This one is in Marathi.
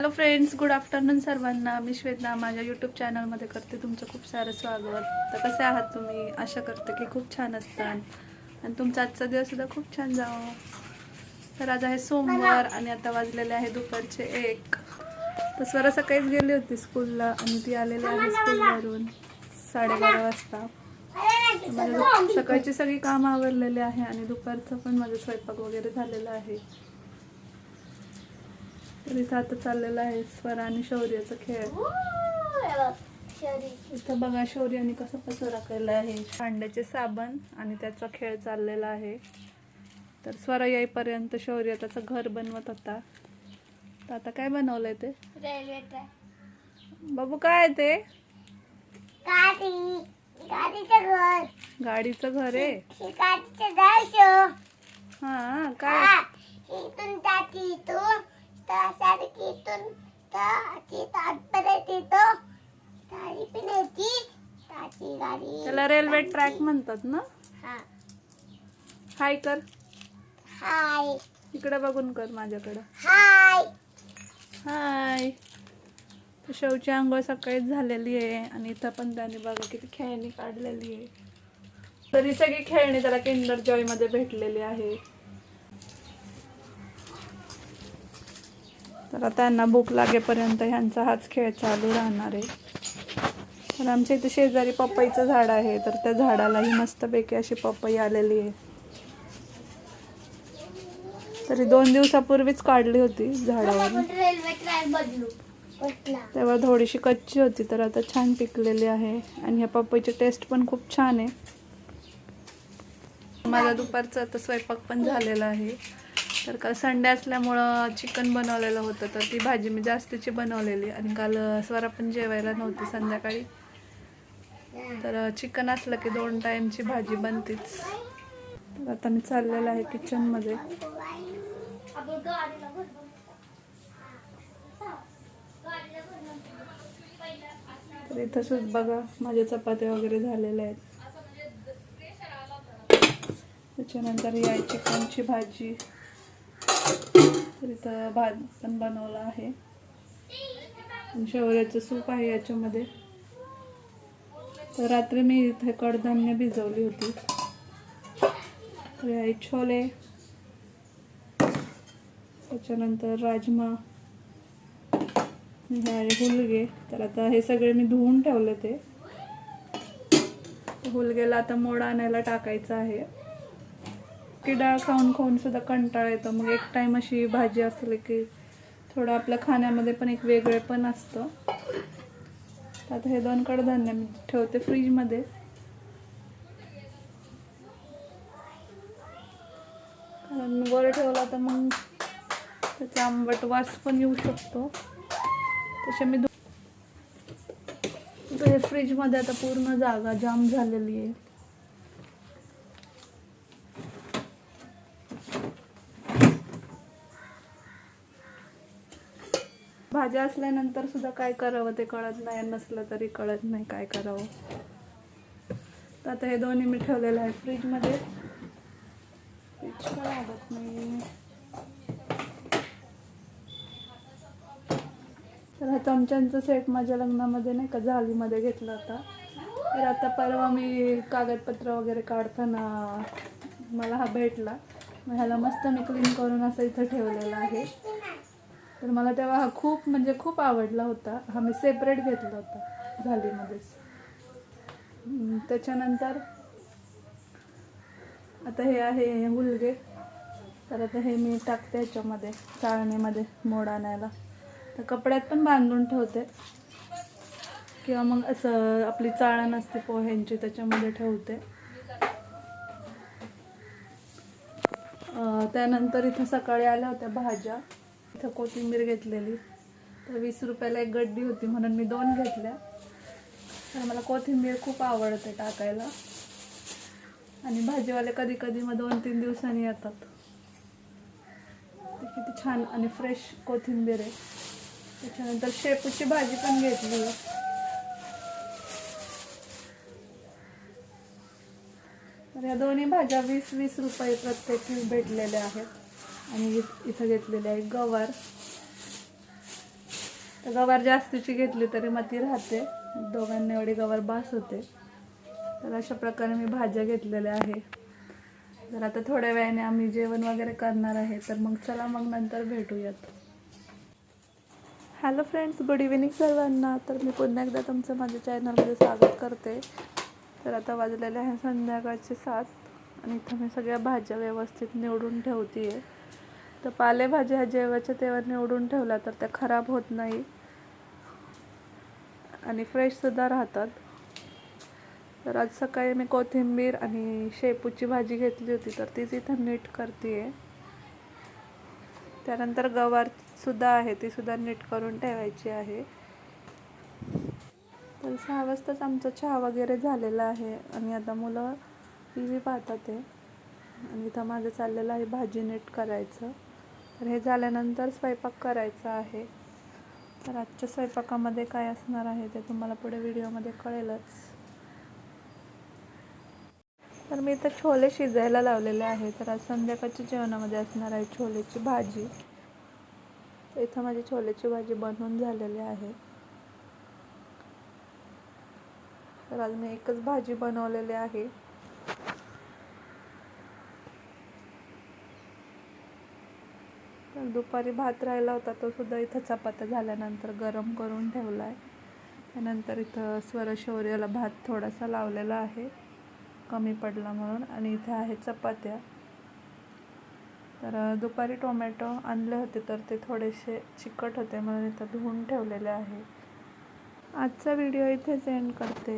हॅलो फ्रेंड्स, गुड आफ्टरनून सर्वांना. मी श्वेता माझ्या यूट्यूब चॅनलमध्ये करते तुमचं खूप सारं स्वागत. तर कसे आहात तुम्ही? आशा करते की खूप छान असतात आणि तुमचा आजचा दिवससुद्धा खूप छान जावं. तर आज आहे सोमवार आणि आता वाजलेले आहे दुपारचे 1. तर स्वरा सकाळीच गेली होती स्कूलला आणि ती आलेली आहे स्कूलवरून 12:30 वाजता. माझं सकाळची सगळी कामं आवरलेली आहे आणि दुपारचं पण माझं स्वयंपाक वगैरे झालेला आहे. तर इथं आता चाललेला आहे स्वरा आणि शौर्याचा खेळ. इथं बघा शौर्याने कसं पसारा केला आहे. भांड्याचे साबण आणि त्याचा खेळ चाललेला आहे. तर स्वरा येईपर्यंत शौर्य त्याचं घर बनवत होता. तर आता काय बनवलंय ते? Railway track. बाबू काय ते? गाडीचं घर. गाडीचं घर आहे. गाडीचं घर. हा काय? इथून टाकी इथून सारखी इथून टाकी ताटपर्यंत येतो. गाडी पण येते. टाकी गाडी. त्याला रेल्वे ट्रॅक म्हणतात ना? हा. हाय कर. हाय. इकडे बघून कर माझ्याकडे. हाय. हाय. शौची आंघोळ सकाळीच झालेली आहे आणि इथं पण त्याने बघा किती खेळणी काढलेली आहे. तरी सगळी खेळणी त्याला किंडर जॉय मध्ये भेटलेली आहे. तर त्यांना भूक लागेपर्यंत ह्यांचा हाच खेळ चालू राहणार आहे. तर आमच्या इथे शेजारी पपईचं झाड आहे. तर त्या झाडालाही मस्तपैकी अशी पपई आलेली आहे. तरी 2 दिवसापूर्वीच काढली होती झाडावर. रेल्वे ट्रॅक बदलू. तेव्हा थोडीशी कच्ची होती तर आता छान पिकलेली आहे आणि ह्या पपईची टेस्ट पण खूप छान आहे. माझा दुपारचा आता स्वयंपाक पण झालेला आहे. तर काल संडे असल्यामुळं चिकन बनवलेलं होतं तर ती भाजी मी जास्तीची बनवलेली आणि काल स्वरा पण जेवायला नव्हती संध्याकाळी. तर चिकन असलं की 2 टाईमची भाजी बनतेच. तर आता मी चाललेलं आहे किचनमध्ये. तर इथं सुद्धा बघा माझ्या चपात्या वगैरे झालेल्या आहेत. त्याच्यानंतर ही आहे चिकनची भाजी. तर इथं भात पण बनवला आहे. शेवयाचं सूप आहे याच्यामध्ये. तर रात्री मी इथे कडधान्य भिजवली होती. तर हे छोले, त्याच्यानंतर राजमा, हे आहे हुलगे. तर आता हे सगळे मी धुवून ठेवले. ते हुलगेला आता मोड आणायला टाकायचं आहे. की डाळ खाऊन खाऊन सुद्धा कंटाळा येतो. मग एक टाइम अशी भाजी असली की थोडं आपल्या खाण्यामध्ये पण एक वेगळे पण असतं. आता हे 2 कडधान्य मी ठेवते फ्रीजमध्ये. कारण वर ठेवला तर मग त्याचा आंबट वास पण येऊ शकतो. तसे मी हे फ्रीजमध्ये आता पूर्ण जागा जाम झालेली आहे. भाज्या असल्यानंतर सुद्धा काय करावं ते कळत नाही. नसलं तरी कळत नाही काय करावं. तर आता हे दोन्ही मी ठेवलेलं आहे फ्रीजमध्ये. फ्रीज काय लागत नाही. तर हा चमच्यांचा सेट माझ्या लग्नामध्ये नाही का झालीमध्ये घेतला होता. तर आता परवा मी कागदपत्र वगैरे काढताना मला हा भेटला. मग ह्याला मस्त मी क्लीन करून असं इथं ठेवलेला आहे. तर मला तेव्हा हा खूप म्हणजे खूप आवडला होता. हा मी सेपरेट घेतला होता झालीमध्येच. त्याच्यानंतर आता हे आहे हुलगे. तर आता हे मी टाकते ह्याच्यामध्ये चाळणीमध्ये मोड आणायला. तर कपड्यात पण बांधून ठेवते किंवा मग असं आपली चाळण असते पोह्यांची त्याच्यामध्ये ठेवते. त्यानंतर इथं सकाळी आल्या होत्या भाज्या. इथं कोथिंबीर घेतलेली. तर 20 रुपयाला एक गड्डी होती म्हणून मी 2 घेतल्या. तर मला कोथिंबीर खूप आवडते टाकायला आणि भाजीवाले कधी कधी मग 2-3 दिवसांनी येतात. ती किती छान आणि फ्रेश कोथिंबीर आहे. त्याच्यानंतर शेपूची भाजी पण घेतली. तर या दोन्ही भाज्या 20-20 रुपये प्रत्येक भेटलेल्या आहेत. आणि इथं घेतलेले आहे गवार. तर गवार जास्तीची घेतली तरी मग ती राहते, दोघांना एवढी गवार बास होते. तर अशा प्रकारे मी भाज्या घेतलेल्या आहे. तर आता थोड्या वेळाने आम्ही जेवण वगैरे करणार आहे. तर मग चला मग नंतर भेटूयात. हॅलो फ्रेंड्स, गुड इव्हिनिंग सर्वांना. तर मी पुन्हा एकदा तुमचं माझ्या चॅनलमध्ये स्वागत करते. तर आता वाजलेले आहे संध्याकाळचे 7 आणि इथं मी सगळ्या भाज्या व्यवस्थित निवडून ठेवते आहे. तर पालेभाज्या ह्या जेव्हाच्या तेव्हा निवडून ठेवल्या तर त्या खराब होत नाही आणि फ्रेशसुद्धा राहतात. तर आज सकाळी मी कोथिंबीर आणि शेपूची भाजी घेतली होती, तर तीच इथं नीट करते आहे. त्यानंतर गवारसुद्धा आहे, तीसुद्धा नीट करून ठेवायची आहे. तर 6 वाजताच आमचा चहा वगैरे झालेला आहे आणि आता मुलं टी व्ही पाहतात आहे आणि इथं माझं चाललेलं आहे भाजी नीट करायचं. तर हे झाल्यानंतर स्वयंपाक करायचा आहे. तर आजच्या स्वयंपाकामध्ये काय असणार आहे ते तुम्हाला पुढे व्हिडिओमध्ये कळेलच. तर मी इथं छोले शिजायला लावलेले आहे. तर आज संध्याकाळच्या जेवणामध्ये असणार आहे छोलेची भाजी. तर इथं माझी छोलेची भाजी बनवून झालेली आहे. तर आज मी एकच भाजी बनवलेली आहे. तर दुपारी भात राहिला होता, तो सुद्धा इथं चपात्या झाल्यानंतर गरम करून ठेवला आहे. त्यानंतर इथं स्वरशौर्याला भात थोडासा लावलेला आहे, कमी पडला म्हणून. आणि इथे आहे चपात्या. तर दुपारी टोमॅटो आणले होते, तर ते थोडेसे चिकट होते म्हणून इथं धुवून ठेवलेले आहे. आजचा व्हिडिओ इथेच एंड करते.